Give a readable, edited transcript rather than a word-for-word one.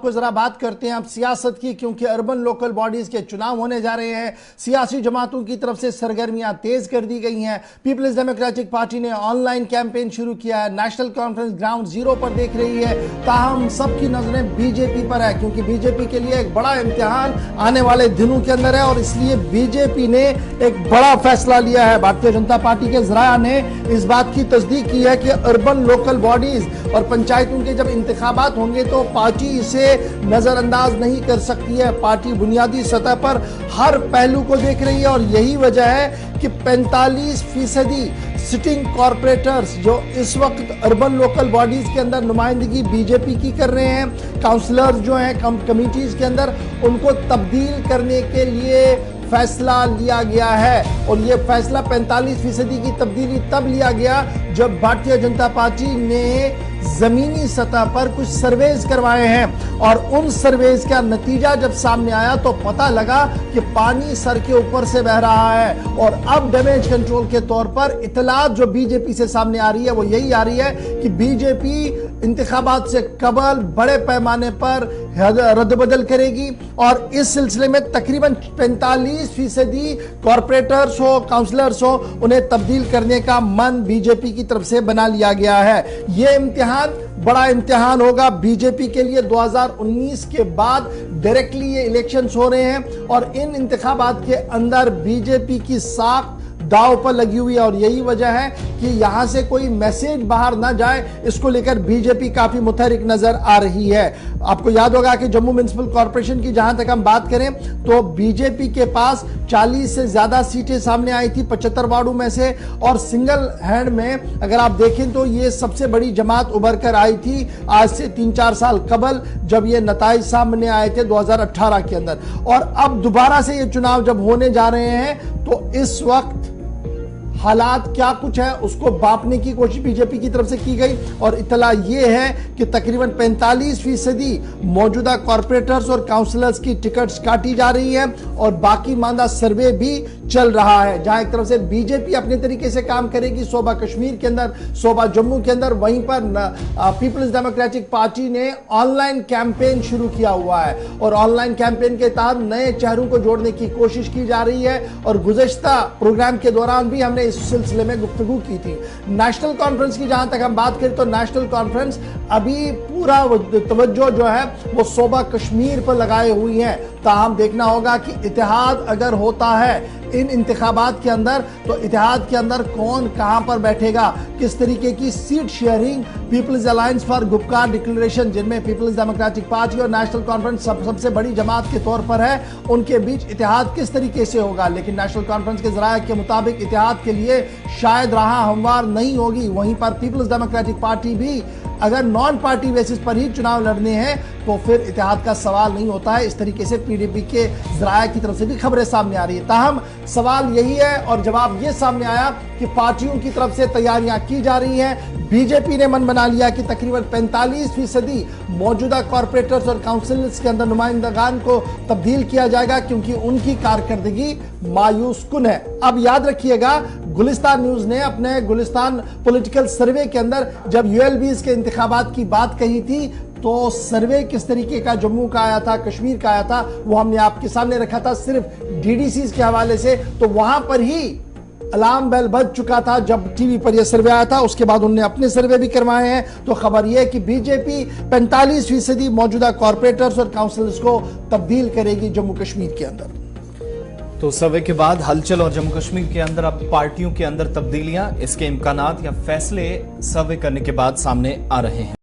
आपको जरा बात करते हैं अब सियासत की, क्योंकि अर्बन लोकल बॉडीज के चुनाव होने जा रहे हैं। सियासी जमातों की तरफ से सरगर्मियां तेज कर दी गई हैं। पीपल्स डेमोक्रेटिक पार्टी ने ऑनलाइन कैंपेन शुरू किया है। नेशनल कॉन्फ्रेंस ग्राउंड जीरो पर देख रही है। ताहम सबकी नजरें बीजेपी पर है, क्योंकि बीजेपी के लिए एक बड़ा इम्तिहान आने वाले दिनों के अंदर है और इसलिए बीजेपी ने एक बड़ा फैसला लिया है। भारतीय जनता पार्टी के जराया ने इस बात की तस्दीक की है कि अर्बन लोकल बॉडीज और पंचायतों के जब इंतखाबात होंगे तो पार्टी इसे नजरअंदाज नहीं कर सकती है। पार्टी बुनियादी सतह पर हर पहलू को देख रही है और यही वजह है कि 45% सिटिंग कॉर्पोरेटर्स जो इस वक्त अर्बन लोकल बॉडीज के अंदर नुमाइंदगी बीजेपी की कर रहे हैं, काउंसलर्स जो हैं कमिटीज के अंदर, उनको तब्दील करने के लिए फैसला लिया गया है। और यह फैसला 45% की तब्दीली तब लिया गया जब भारतीय जनता पार्टी ने जमीनी सतह पर कुछ सर्वेज करवाए हैं और उन सर्वेज का नतीजा जब सामने आया तो पता लगा कि पानी सर के ऊपर से बह रहा है। और अब डैमेज कंट्रोल के तौर पर इतलात जो बीजेपी से सामने आ रही है वो यही आ रही है कि बीजेपी इंतखाबात से कबल बड़े पैमाने पर रद्दबदल करेगी और इस सिलसिले में तकरीबन 45% कॉर्पोरेटर्स हो, काउंसलर्स हो, उन्हें तब्दील करने का मन बीजेपी की तरफ से बना लिया गया है। यह इम्तिहान बड़ा इम्तिहान होगा बीजेपी के लिए। 2019 के बाद डायरेक्टली ये इलेक्शंस हो रहे हैं और इन इंतखाबात के अंदर बीजेपी की साख दाव पर लगी हुई है और यही वजह है कि यहां से कोई मैसेज बाहर ना जाए, इसको लेकर बीजेपी काफी मुतहरिक नजर आ रही है। आपको याद होगा कि जम्मू म्युनिसिपल कॉर्पोरेशन की जहां तक हम बात करें तो बीजेपी के पास 40 से ज्यादा सीटें सामने आई थी 75 वार्डों में से, और सिंगल हैंड में अगर आप देखें तो ये सबसे बड़ी जमात उभर कर आई थी आज से 3-4 साल कबल, जब ये नताइज सामने आए थे 2018 के अंदर। और अब दोबारा से ये चुनाव जब होने जा रहे हैं तो इस वक्त हालात क्या कुछ है उसको बांपने की कोशिश बीजेपी की तरफ से की गई और इतला यह है कि तकरीबन 45% मौजूदा कॉर्पोरेटर्स और काउंसलर्स की टिकट्स काटी जा रही है और बाकी मानदा सर्वे भी चल रहा है। जहां एक तरफ से बीजेपी अपने तरीके से काम करेगी सूबा कश्मीर के अंदर, सूबा जम्मू के अंदर, वहीं पर पीपल्स डेमोक्रेटिक पार्टी ने ऑनलाइन कैंपेन शुरू किया हुआ है और ऑनलाइन कैंपेन के तहत नए चेहरों को जोड़ने की कोशिश की जा रही है। और गुज़श्ता प्रोग्राम के दौरान भी हमने इस सिलसिले में गुफ्तगू की थी। नेशनल कॉन्फ्रेंस की जहां तक हम बात करें तो नेशनल कॉन्फ्रेंस अभी पूरा तवज्जो जो है वो सूबा कश्मीर पर लगाए हुई है। ताहम देखना होगा कि इत्तेहाद अगर होता है इन इंतखाबात के अंदर तो इत्तेहाद के अंदर कौन कहां पर बैठेगा, किस तरीके की seat sharing peoples alliance for Gupkar declaration, जिनमें पीपल्स डेमोक्रेटिक पार्टी और नेशनल कॉन्फ्रेंस सबसे बड़ी जमात के तौर पर है, उनके बीच इत्तेहाद किस तरीके से होगा। लेकिन नेशनल कॉन्फ्रेंस के जराये के मुताबिक इत्तेहाद के लिए शायद राह हमवार नहीं होगी। वहीं पर पीपल्स डेमोक्रेटिक पार्टी भी अगर नॉन पार्टी बेसिस पर ही चुनाव लड़ने हैं तो फिर इत्तेहाद का सवाल नहीं होता है। इस तरीके से पीडीपी के जराया की तरफ से भी खबरें सामने आ रही है। ताहम सवाल यही है और जवाब ये सामने आया कि पार्टियों की तरफ से तैयारियां की जा रही हैं। बीजेपी ने मन बना लिया कि तकरीबन 45% मौजूदा कॉर्पोरेटर्स और काउंसिल्स के अंदर नुमाइंदगान को तब्दील किया जाएगा, क्योंकि उनकी कारकर्दगी मायूस कुन है। अब याद रखिएगा, गुलिस्तान न्यूज ने अपने गुलिस्तान पॉलिटिकल सर्वे के अंदर जब यूएलबीज के इंतखाबात की बात कही थी तो सर्वे किस तरीके का जम्मू का आया था, कश्मीर का आया था, वो हमने आपके सामने रखा था सिर्फ डीडीसीज के हवाले से। तो वहां पर ही अलार्म बेल बज चुका था जब टीवी पर यह सर्वे आया था। उसके बाद उन्होंने अपने सर्वे भी करवाए हैं। तो खबर यह है कि बीजेपी 45% मौजूदा कॉर्पोरेटर्स और काउंसिलर्स को तब्दील करेगी जम्मू कश्मीर के अंदर। तो सर्वे के बाद हलचल और जम्मू कश्मीर के अंदर अब पार्टियों के अंदर तब्दीलियां, इसके इम्कानात या फैसले सर्वे करने के बाद सामने आ रहे हैं।